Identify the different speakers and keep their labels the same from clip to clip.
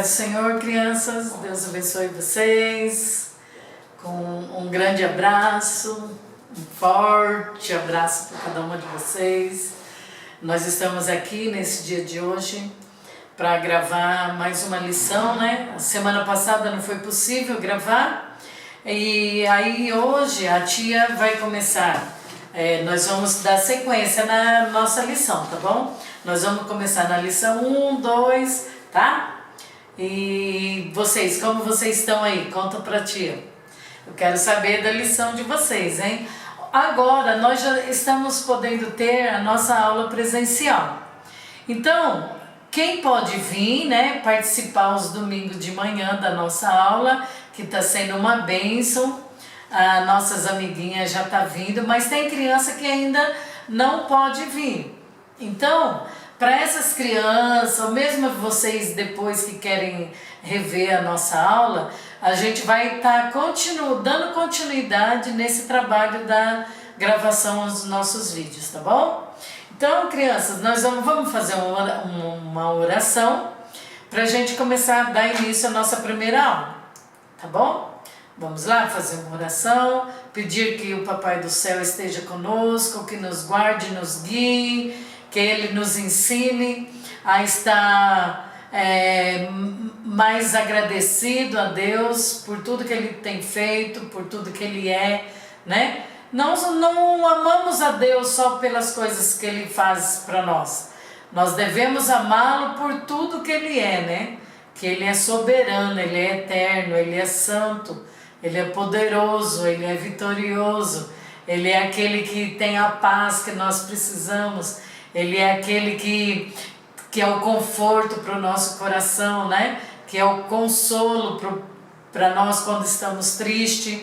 Speaker 1: paz do Senhor, crianças. Deus abençoe vocês. Com um grande abraço, um forte abraço para cada uma de vocês. Nós estamos aqui nesse dia de hoje para gravar mais uma lição, né? A semana passada não foi possível gravar e aí hoje a tia vai começar. Nós vamos dar sequência na nossa lição, tá bom? Nós vamos começar na lição 1, 2, tá? E vocês, como vocês estão aí? Conta pra tia. Eu quero saber da lição de vocês, hein? Agora nós já estamos podendo ter a nossa aula presencial. Então, quem pode vir, né, participar aos domingos de manhã da nossa aula, que está sendo uma bênção. As nossas amiguinhas já tá vindo, mas tem criança que ainda não pode vir. Então, para essas crianças, ou mesmo vocês depois que querem rever a nossa aula, a gente vai estar dando continuidade nesse trabalho da gravação dos nossos vídeos, tá bom? Então, crianças, nós vamos fazer uma oração para a gente começar a dar início à nossa primeira aula, tá bom? Vamos lá fazer uma oração, pedir que o Papai do Céu esteja conosco, que nos guarde, nos guie, que Ele nos ensine a estar mais agradecido a Deus por tudo que Ele tem feito, por tudo que Ele é, né? Nós não amamos a Deus só pelas coisas que Ele faz para nós. Nós devemos amá-lo por tudo que Ele é, né? Que Ele é soberano, Ele é eterno, Ele é santo, Ele é poderoso, Ele é vitorioso, Ele é aquele que tem a paz que nós precisamos, Ele é aquele que é o conforto para o nosso coração, né? Que é o consolo para nós quando estamos tristes.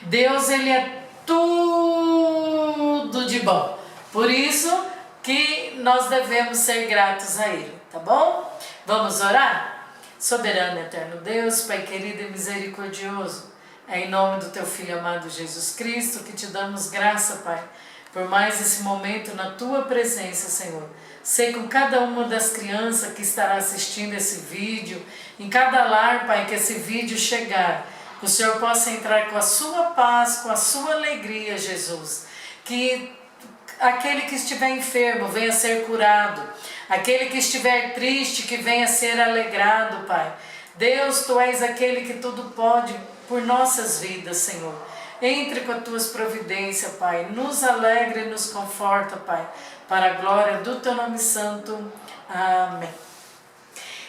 Speaker 1: Deus, Ele é tudo de bom. Por isso que nós devemos ser gratos a Ele, tá bom? Vamos orar? Soberano e eterno Deus, Pai querido e misericordioso, é em nome do Teu Filho amado Jesus Cristo que te damos graça, Pai, por mais esse momento na Tua presença, Senhor. Sei com cada uma das crianças que estará assistindo esse vídeo, em cada lar, Pai, que esse vídeo chegar, que o Senhor possa entrar com a Sua paz, com a Sua alegria, Jesus. Que aquele que estiver enfermo venha ser curado, aquele que estiver triste que venha ser alegrado, Pai. Deus, Tu és aquele que tudo pode por nossas vidas, Senhor. Entre com as Tuas providências, Pai. Nos alegra e nos conforta, Pai, para a glória do Teu nome santo. Amém.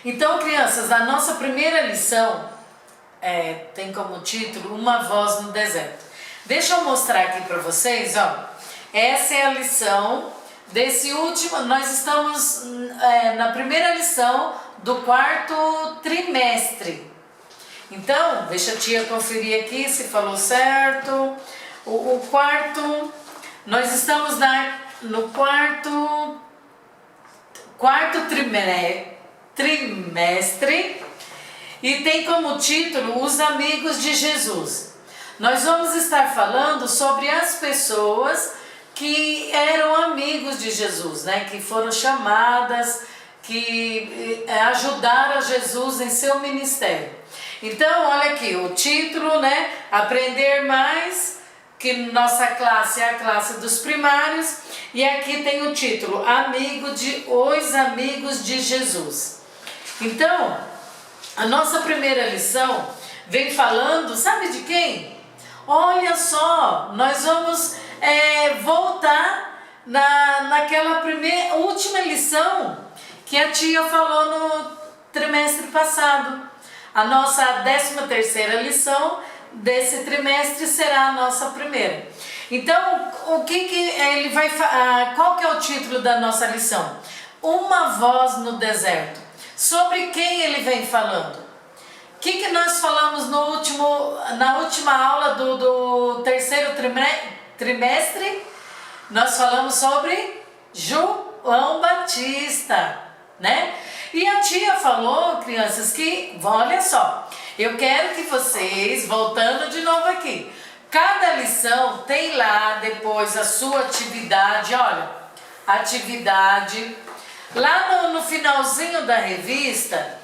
Speaker 1: Então, crianças, a nossa primeira lição tem como título Uma Voz no Deserto. Deixa eu mostrar aqui para vocês, ó. Essa é a lição desse último. Nós estamos na primeira lição do quarto trimestre. Então, deixa a tia conferir aqui se falou certo. O quarto, nós estamos no quarto trimestre e tem como título Os Amigos de Jesus. Nós vamos estar falando sobre as pessoas que eram amigos de Jesus, né? Que foram chamadas, que ajudaram a Jesus em seu ministério. Então, olha aqui, o título, né? Aprender mais, que nossa classe é a classe dos primários, e aqui tem o título, Os Amigos de Jesus. Então, a nossa primeira lição vem falando, sabe de quem? Olha só, nós vamos voltar naquela última lição que a tia falou no trimestre passado. A nossa 13ª lição desse trimestre será a nossa primeira. Então, qual que é o título da nossa lição? Uma Voz no Deserto. Sobre quem ele vem falando? O que nós falamos na última aula do terceiro trimestre? Nós falamos sobre João Batista, né? E a tia falou, crianças, que, olha só, eu quero que vocês, voltando de novo aqui, cada lição tem lá depois a sua atividade, olha, atividade. Lá no finalzinho da revista,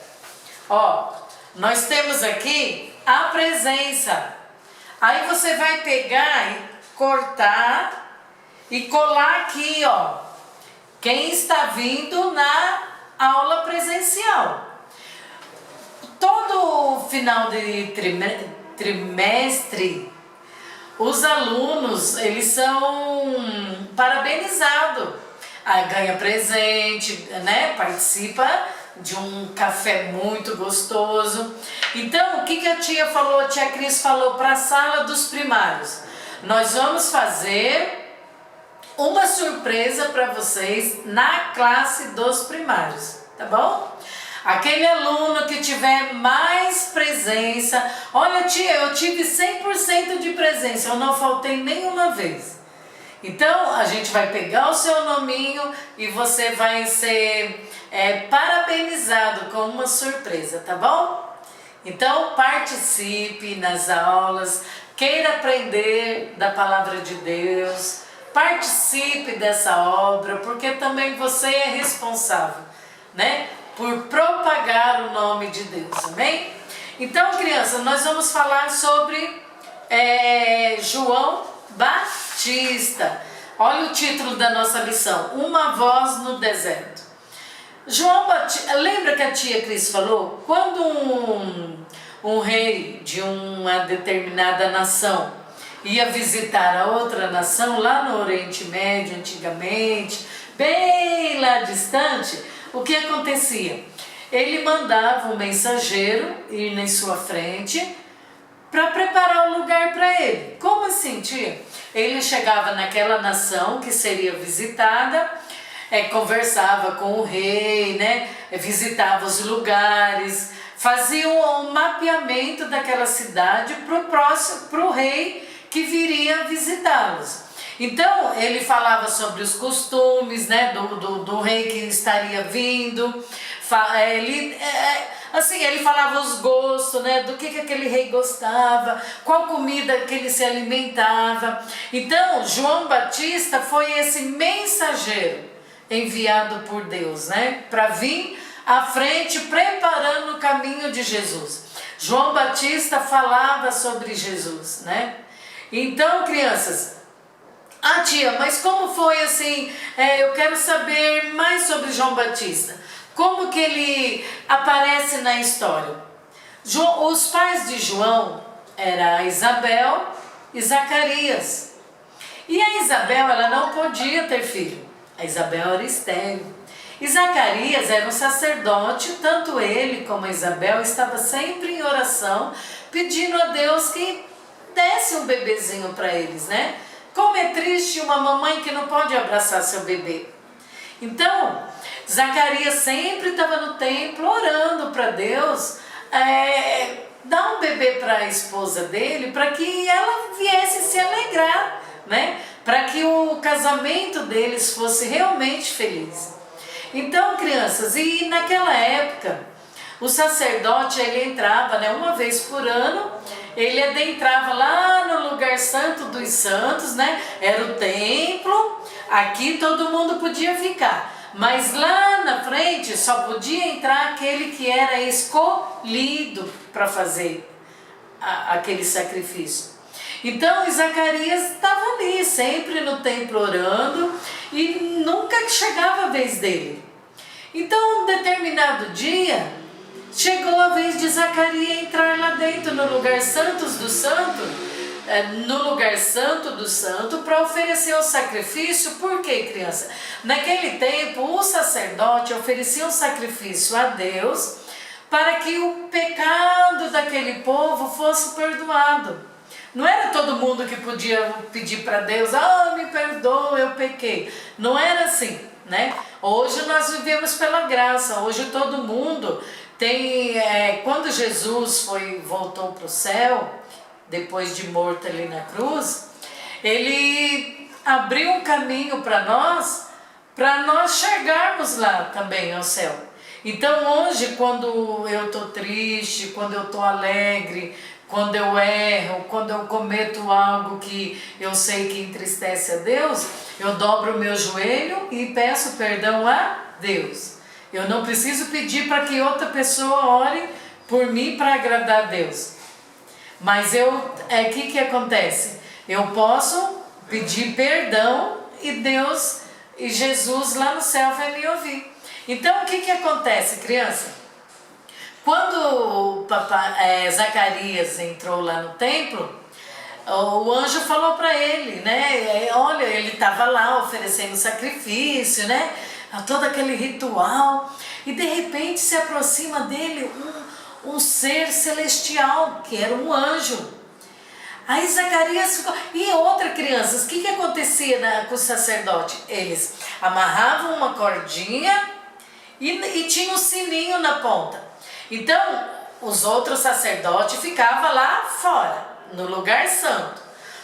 Speaker 1: Ó, nós temos aqui a presença. Aí você vai pegar e cortar e colar aqui, ó. Quem está vindo na aula presencial. Todo final de trimestre, os alunos, eles são parabenizados. Ganha presente, né? Participa de um café muito gostoso. Então, o que a tia falou, a tia Cris falou para a sala dos primários? Nós vamos fazer uma surpresa para vocês na classe dos primários, tá bom? Aquele aluno que tiver mais presença, olha tia, eu tive 100% de presença, eu não faltei nenhuma vez. Então, a gente vai pegar o seu nominho e você vai ser parabenizado com uma surpresa, tá bom? Então, participe nas aulas, queira aprender da palavra de Deus, participe dessa obra, porque também você é responsável, né? Por propagar o nome de Deus, amém? Então, crianças, nós vamos falar sobre João Batista. Olha o título da nossa lição, Uma Voz no Deserto. João Batista, lembra que a tia Cris falou? Quando um rei de uma determinada nação ia visitar a outra nação, lá no Oriente Médio, antigamente, bem lá distante, o que acontecia? Ele mandava um mensageiro ir em sua frente para preparar o lugar para ele. Como assim, tia? Ele chegava naquela nação que seria visitada, conversava com o rei, né? Visitava os lugares, fazia um mapeamento daquela cidade para o rei que viria visitá-los. Então, ele falava sobre os costumes, né, do rei que estaria vindo. Ele falava os gostos, né, do que aquele rei gostava, qual comida que ele se alimentava. Então, João Batista foi esse mensageiro enviado por Deus, né, para vir à frente, preparando o caminho de Jesus. João Batista falava sobre Jesus, né? Então, crianças, tia, mas como foi assim? Eu quero saber mais sobre João Batista. Como que ele aparece na história? Os pais de João eram Isabel e Zacarias. E a Isabel, ela não podia ter filho. A Isabel era estéril. E Zacarias era um sacerdote, tanto ele como a Isabel estava sempre em oração, pedindo a Deus que desse um bebezinho para eles, né? Como é triste uma mamãe que não pode abraçar seu bebê. Então, Zacarias sempre estava no templo orando para Deus dar um bebê para a esposa dele, para que ela viesse se alegrar, né? Para que o casamento deles fosse realmente feliz. Então, crianças, e naquela época, o sacerdote, ele entrava, né, uma vez por ano, ele adentrava lá no lugar santo dos santos, né? Era o templo, aqui todo mundo podia ficar. Mas lá na frente só podia entrar aquele que era escolhido para fazer aquele sacrifício. Então Zacarias estava ali, sempre no templo orando, e nunca chegava a vez dele. Então, um determinado dia, chegou a vez de Zacarias entrar lá dentro no lugar santo do santo, para oferecer o sacrifício. Por quê, criança? Naquele tempo, o sacerdote oferecia um sacrifício a Deus para que o pecado daquele povo fosse perdoado. Não era todo mundo que podia pedir para Deus, me perdoa, eu pequei. Não era assim, né? Hoje nós vivemos pela graça, hoje todo mundo tem... quando Jesus voltou para o céu, depois de morto ali na cruz, ele abriu um caminho para nós chegarmos lá também ao céu. Então hoje, quando eu estou triste, quando eu estou alegre, quando eu erro, quando eu cometo algo que eu sei que entristece a Deus, eu dobro o meu joelho e peço perdão a Deus. Eu não preciso pedir para que outra pessoa ore por mim para agradar a Deus. Mas que acontece? Eu posso pedir perdão e Deus e Jesus lá no céu vai me ouvir. Então o que acontece, criança? Quando Zacarias entrou lá no templo, o anjo falou para ele, né? Olha, ele estava lá oferecendo sacrifício, né? Todo aquele ritual. E de repente se aproxima dele um ser celestial, que era um anjo. Aí Zacarias ficou... E outra, crianças, o que acontecia com o sacerdote? Eles amarravam uma cordinha e tinha um sininho na ponta. Então, os outros sacerdotes ficavam lá fora, no lugar santo.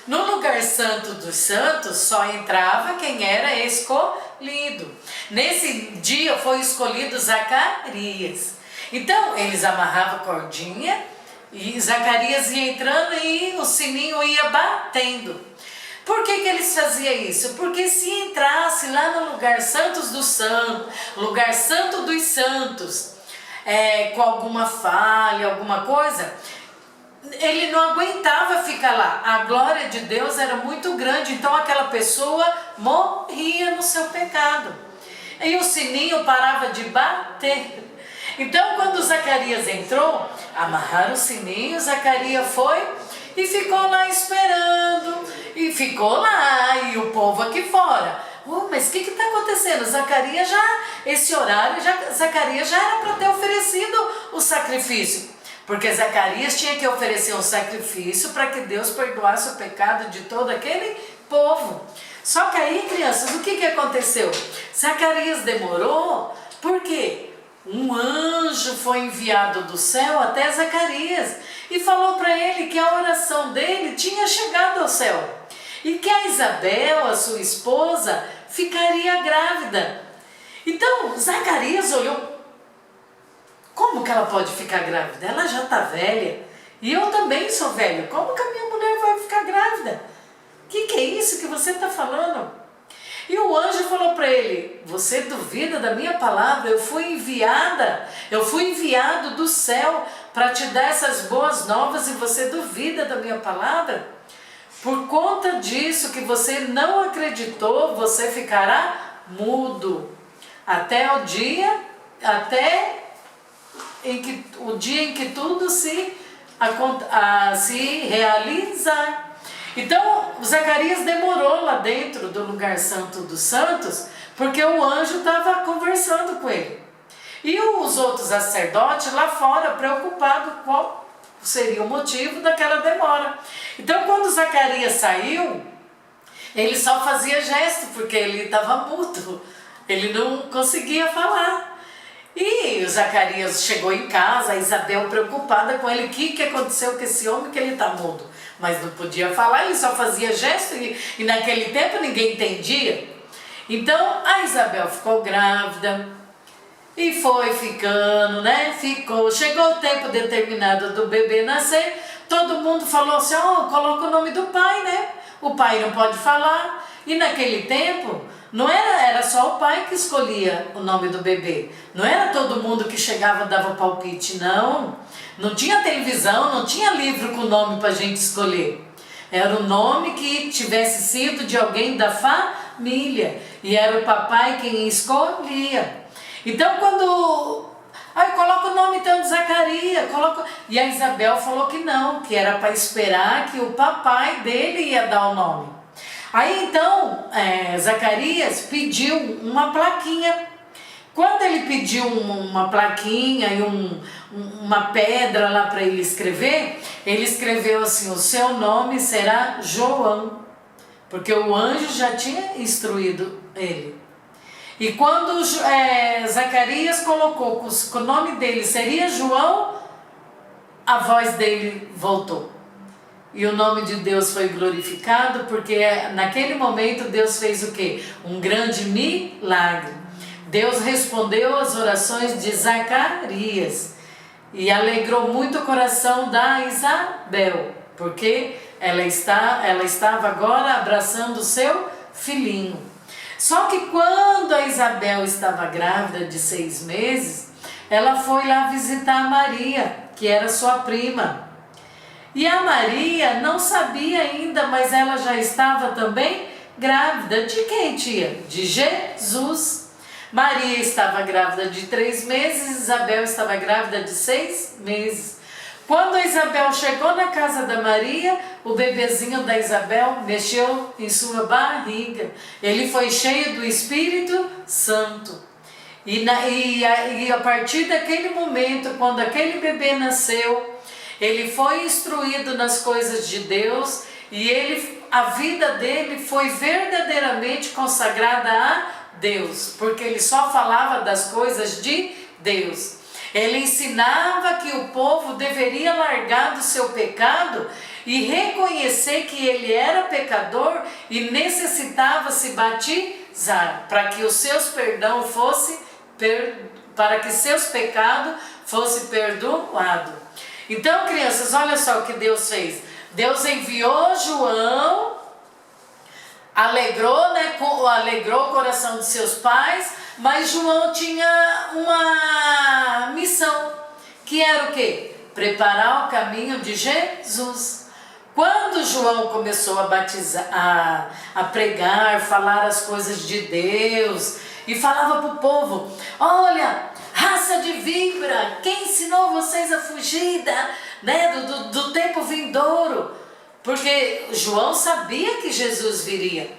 Speaker 1: No lugar santo dos santos só entrava quem era escolhido. Nesse dia foi escolhido Zacarias. Então, eles amarravam a cordinha e Zacarias ia entrando e o sininho ia batendo. Por que eles faziam isso? Porque se entrasse lá no lugar santo dos santos, lugar santo dos santos, com alguma falha, alguma coisa, ele não aguentava ficar lá. A glória de Deus era muito grande, então aquela pessoa morria no seu pecado. E o sininho parava de bater. Então quando Zacarias entrou, amarraram o sininho, Zacarias foi e ficou lá esperando. E ficou lá, e o povo aqui fora. Mas o que está acontecendo? Zacarias esse horário, Zacarias já era para ter oferecido o sacrifício. Porque Zacarias tinha que oferecer um sacrifício para que Deus perdoasse o pecado de todo aquele povo. Só que aí, crianças, o que aconteceu? Zacarias demorou porque um anjo foi enviado do céu até Zacarias e falou para ele que a oração dele tinha chegado ao céu. E que a Isabel, a sua esposa, ficaria grávida. Então, Zacarias olhou. Como que ela pode ficar grávida? Ela já está velha. E eu também sou velho. Como que a minha mulher vai ficar grávida? O que é isso que você está falando? E o anjo falou para ele, você duvida da minha palavra? Eu fui enviado do céu para te dar essas boas novas e você duvida da minha palavra? Por conta disso que você não acreditou, você ficará mudo até o dia em que tudo se realizar. Então, Zacarias demorou lá dentro do lugar santo dos santos, porque o anjo estava conversando com ele. E os outros sacerdotes lá fora, preocupados qual seria o motivo daquela demora. Então, quando Zacarias saiu, ele só fazia gesto, porque ele estava mudo, ele não conseguia falar. E o Zacarias chegou em casa, a Isabel preocupada com ele, o que aconteceu com esse homem que ele está mudo? Mas não podia falar, ele só fazia gesto e naquele tempo ninguém entendia. Então a Isabel ficou grávida e foi ficando, né? Chegou o tempo determinado do bebê nascer, todo mundo falou assim, coloca o nome do pai, né? O pai não pode falar. E naquele tempo não era só o pai que escolhia o nome do bebê. Não era todo mundo que chegava e dava palpite, não. Não tinha televisão, não tinha livro com nome para a gente escolher. Era o nome que tivesse sido de alguém da família. E era o papai quem escolhia. Então quando... coloca o nome então de Zacarias. E a Isabel falou que não, que era para esperar que o papai dele ia dar o nome. Aí então Zacarias pediu uma plaquinha. Quando ele pediu uma plaquinha e uma pedra lá para ele escreveu assim, o seu nome será João, porque o anjo já tinha instruído ele. E quando Zacarias colocou que o nome dele seria João, a voz dele voltou. E o nome de Deus foi glorificado, porque naquele momento Deus fez o quê? Um grande milagre. Deus respondeu às orações de Zacarias e alegrou muito o coração da Isabel, porque ela estava agora abraçando o seu filhinho. Só que quando a Isabel estava grávida de 6 meses, ela foi lá visitar Maria. que era sua prima. E a Maria não sabia ainda, mas ela já estava também grávida. De quem, tia? De Jesus. Maria estava grávida de 3 meses, Isabel estava grávida de 6 meses. Quando a Isabel chegou na casa da Maria, o bebezinho da Isabel mexeu em sua barriga. Ele foi cheio do Espírito Santo. E a partir daquele momento, quando aquele bebê nasceu, ele foi instruído nas coisas de Deus e a vida dele foi verdadeiramente consagrada a Deus, porque ele só falava das coisas de Deus. Ele ensinava que o povo deveria largar do seu pecado e reconhecer que ele era pecador e necessitava se batizar para que os seus para que seus pecados fossem perdoados. Então, crianças, olha só o que Deus fez. Deus enviou João, alegrou o coração de seus pais, mas João tinha uma missão, que era o quê? Preparar o caminho de Jesus. Quando João começou a batizar, a pregar, falar as coisas de Deus, e falava para o povo: olha, raça de víbora, quem ensinou vocês a fugir do tempo vindouro? Porque João sabia que Jesus viria.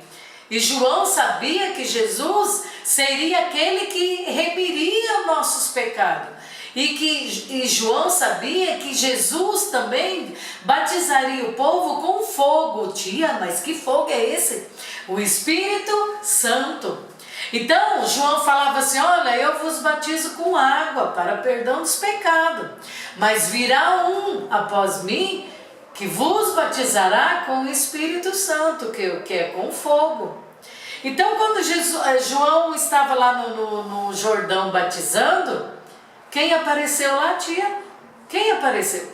Speaker 1: E João sabia que Jesus seria aquele que remiria os nossos pecados. E João sabia que Jesus também batizaria o povo com fogo. Tia, mas que fogo é esse? O Espírito Santo. Então João falava assim: olha, eu vos batizo com água para perdão dos pecados, mas virá um após mim que vos batizará com o Espírito Santo, que é com fogo. Então quando João estava lá no Jordão batizando, quem apareceu lá, tia? Quem apareceu?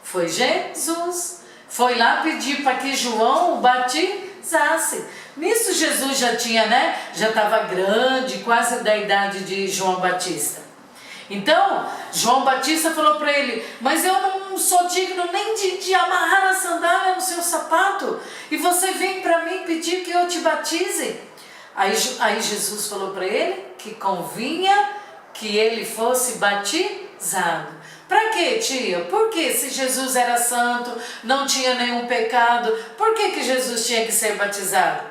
Speaker 1: Foi Jesus. Foi lá pedir para que João o batizasse. Nisso Jesus já estava grande, quase da idade de João Batista. Então, João Batista falou para ele: mas eu não sou digno nem de amarrar a sandália no seu sapato, e você vem para mim pedir que eu te batize? Aí Jesus falou para ele que convinha que ele fosse batizado. Para quê, tia? Porque se Jesus era santo, não tinha nenhum pecado, por que Jesus tinha que ser batizado?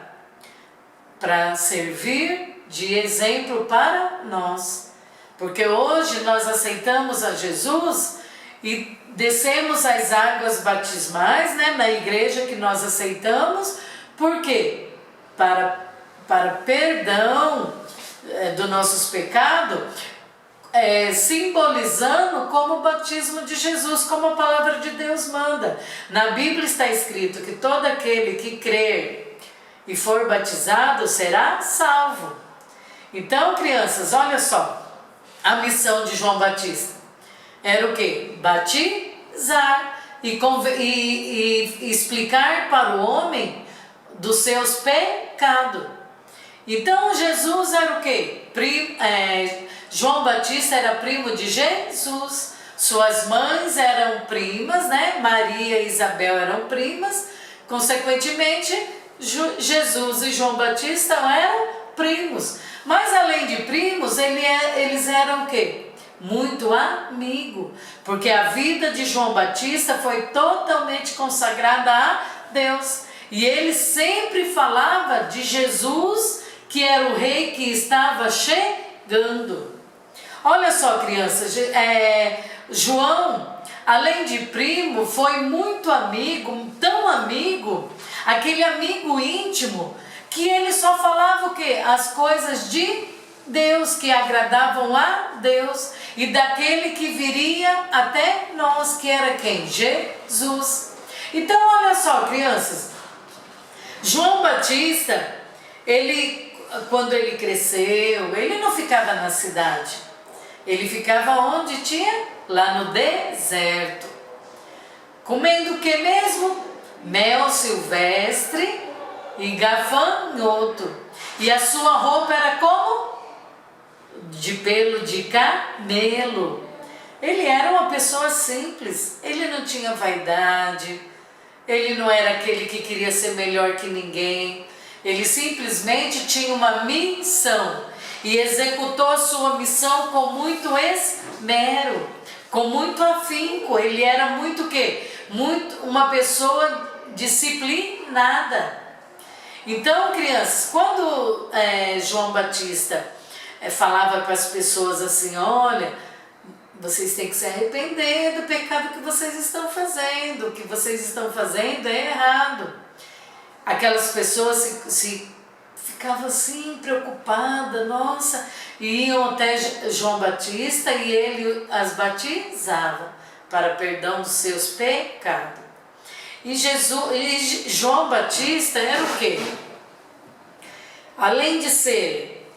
Speaker 1: Para servir de exemplo para nós. Porque hoje nós aceitamos a Jesus e descemos as águas batismais, na igreja que nós aceitamos. Por quê? Para perdão dos nossos pecados, simbolizando como o batismo de Jesus, como a palavra de Deus manda. Na Bíblia está escrito que todo aquele que crer e for batizado será salvo. Então, crianças, olha só, a missão de João Batista era o quê? Batizar e explicar para o homem dos seus pecados. Então Jesus era o quê? João Batista era primo de Jesus, suas mães eram primas, Maria e Isabel eram primas, consequentemente Jesus e João Batista eram primos. Mas além de primos, eles eram o quê? Muito amigos, porque a vida de João Batista foi totalmente consagrada a Deus. E ele sempre falava de Jesus, que era o rei que estava chegando. Olha só, crianças, João, além de primo, foi muito amigo, tão amigo, aquele amigo íntimo, que ele só falava o quê? As coisas de Deus, que agradavam a Deus, e daquele que viria até nós, que era quem? Jesus. Então, olha só, crianças, João Batista, quando ele cresceu, ele não ficava na cidade, ele ficava onde tinha? Lá no deserto, comendo o que mesmo? Mel silvestre e gafanhoto. E a sua roupa era como? De pelo de camelo. Ele era uma pessoa simples, ele não tinha vaidade, ele não era aquele que queria ser melhor que ninguém, ele simplesmente tinha uma missão e executou a sua missão com muito esmero, com muito afinco. Ele era muito o quê? Uma pessoa disciplinada. Então, crianças, quando João Batista falava para as pessoas assim, olha, vocês têm que se arrepender do pecado que vocês estão fazendo, o que vocês estão fazendo é errado. Aquelas pessoas ficavam assim, preocupadas, nossa, e iam até João Batista e ele as batizava para perdão dos seus pecados. E João Batista era o quê? Além de ser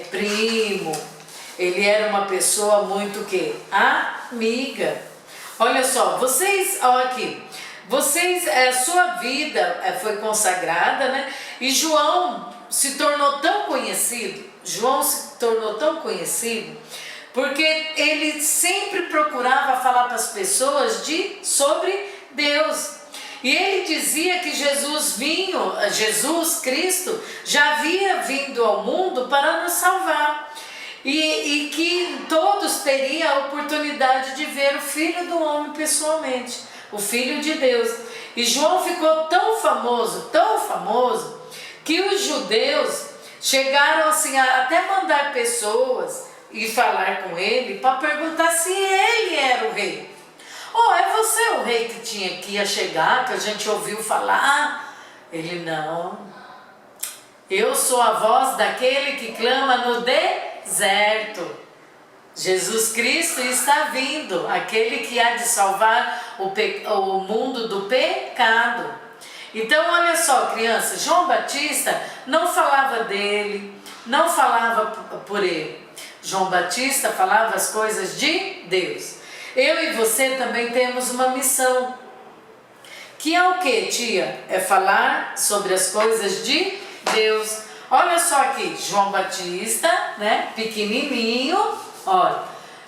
Speaker 1: primo, ele era uma pessoa muito o quê? Amiga. Olha só, vocês, olha aqui, a sua vida foi consagrada, né? E João se tornou tão conhecido, porque ele sempre procurava falar para as pessoas sobre Deus. E ele dizia que Jesus Cristo já havia vindo ao mundo para nos salvar. E que todos teriam a oportunidade de ver o Filho do Homem pessoalmente, o Filho de Deus. E João ficou tão famoso, que os judeus chegaram assim a até mandar pessoas e falar com ele para perguntar se ele era o rei. É você o rei que ia chegar, que a gente ouviu falar? Ele, não. Eu sou a voz daquele que clama no deserto. Jesus Cristo está vindo, aquele que há de salvar o mundo do pecado. Então, olha só, crianças, João Batista não falava dele, não falava por ele. João Batista falava as coisas de Deus. Eu e você também temos uma missão. Que é o que, tia? É falar sobre as coisas de Deus. Olha só aqui, João Batista, né? Pequenininho, olha.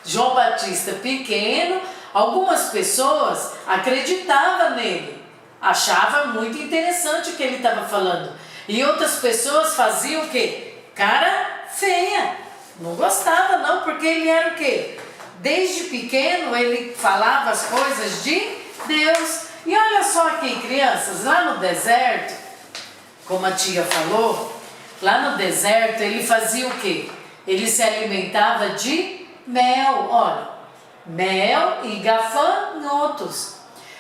Speaker 1: João Batista pequeno, algumas pessoas acreditavam nele, achavam muito interessante o que ele estava falando. E outras pessoas faziam o quê? Cara feia, não gostava não, porque ele era o quê? Desde pequeno ele falava as coisas de Deus. E olha só aqui, crianças, lá no deserto, como a tia falou, lá no deserto ele fazia o quê? Ele se alimentava de mel, olha, mel e gafanhotos.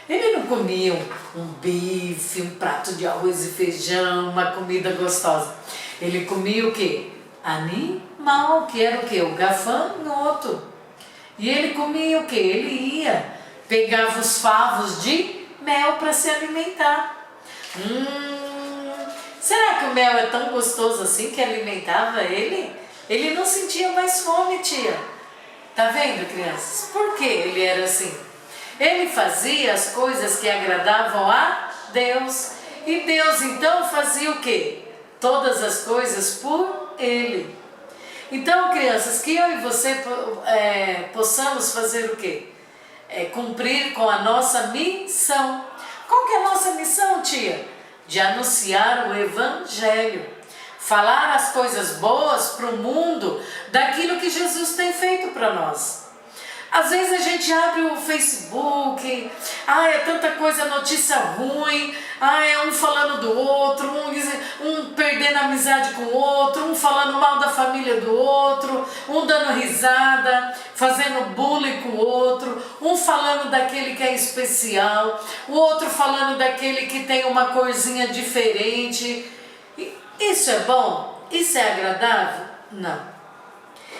Speaker 1: Ele não comia um bife, um prato de arroz e feijão, uma comida gostosa. Ele comia o quê? Animal, que era o quê? O gafanhoto. E ele comia o quê? Ele pegava os favos de mel para se alimentar. Será que o mel é tão gostoso assim que alimentava ele? Ele não sentia mais fome, tia. Tá vendo, crianças? Por que ele era assim? Ele fazia as coisas que agradavam a Deus. E Deus então fazia o quê? Todas as coisas por ele. Então, crianças, que eu e você possamos fazer o quê? Cumprir com a nossa missão. Qual que é a nossa missão, tia? De anunciar o Evangelho. Falar as coisas boas para o mundo daquilo que Jesus tem feito para nós. Às vezes a gente abre o Facebook, é tanta coisa, notícia ruim, é um falando do outro, um perdendo a amizade com o outro, um falando mal da família do outro, um dando risada, fazendo bullying com o outro, um falando daquele que é especial, o outro falando daquele que tem uma corzinha diferente. Isso é bom? Isso é agradável? Não.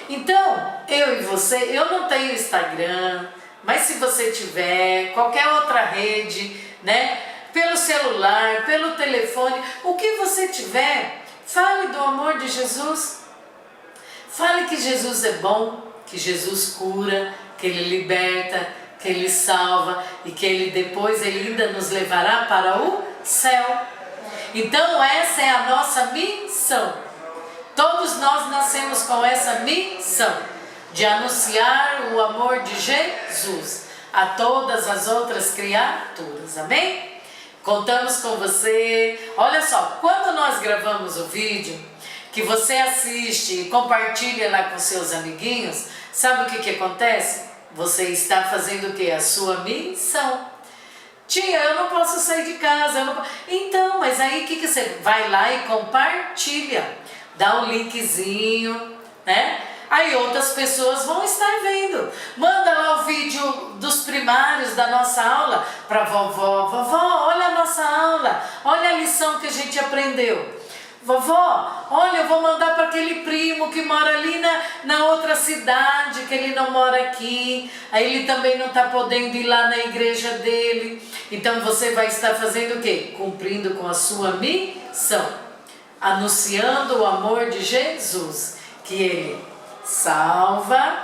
Speaker 1: Então, eu e você, eu não tenho Instagram, mas se você tiver, qualquer outra rede, né? Pelo celular, pelo telefone, o que você tiver, fale do amor de Jesus. Fale que Jesus é bom, que Jesus cura, que Ele liberta, que Ele salva e que Ele depois ainda nos levará para o céu. Então essa é a nossa missão. Todos nós nascemos com essa missão. de anunciar o amor de Jesus a todas as outras criaturas, amém? Contamos com você. Olha só, quando nós gravamos o vídeo, que você assiste e compartilha lá com seus amiguinhos, sabe o que acontece? Você está fazendo o que? A sua missão. Tia, eu não posso sair de casa, eu não posso... Então, mas aí o que você vai lá e compartilha, dá um linkzinho, né? Aí outras pessoas vão estar vendo. Manda lá o vídeo dos primários da nossa aula para vovó. Vovó, olha a nossa aula, olha a lição que a gente aprendeu. Vovó, olha, eu vou mandar para aquele primo que mora ali na outra cidade, que ele não mora aqui. Aí ele também não está podendo ir lá na igreja dele. Então você vai estar fazendo o quê? Cumprindo com a sua missão. Anunciando o amor de Jesus, que Ele salva,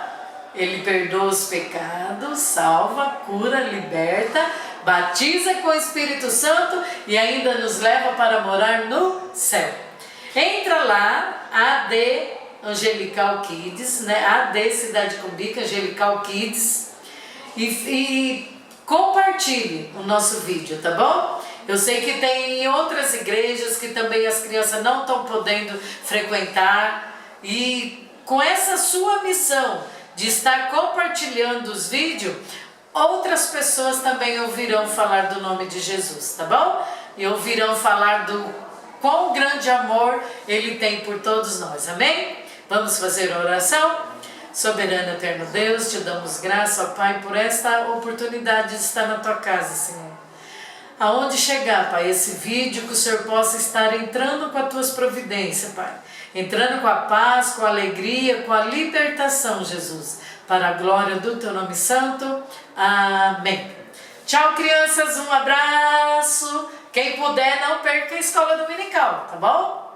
Speaker 1: Ele perdoa os pecados, salva, cura, liberta, batiza com o Espírito Santo e ainda nos leva para morar no céu. Entra lá, AD Angelical Kids, né? AD Cidade Cumbica Angelical Kids e compartilhe o nosso vídeo, tá bom? Eu sei que tem outras igrejas que também as crianças não estão podendo frequentar e com essa sua missão de estar compartilhando os vídeos, outras pessoas também ouvirão falar do nome de Jesus, tá bom? E ouvirão falar do quão grande amor Ele tem por todos nós, amém? Vamos fazer a oração? Soberano eterno Deus, te damos graça, ó Pai, por esta oportunidade de estar na Tua casa, Senhor. Aonde chegar, Pai, esse vídeo, que o Senhor possa estar entrando com as Tuas providências, Pai. Entrando com a paz, com a alegria, com a libertação, Jesus. Para a glória do Teu nome santo. Amém. Tchau, crianças. Um abraço. Quem puder, não perca a escola dominical, tá bom?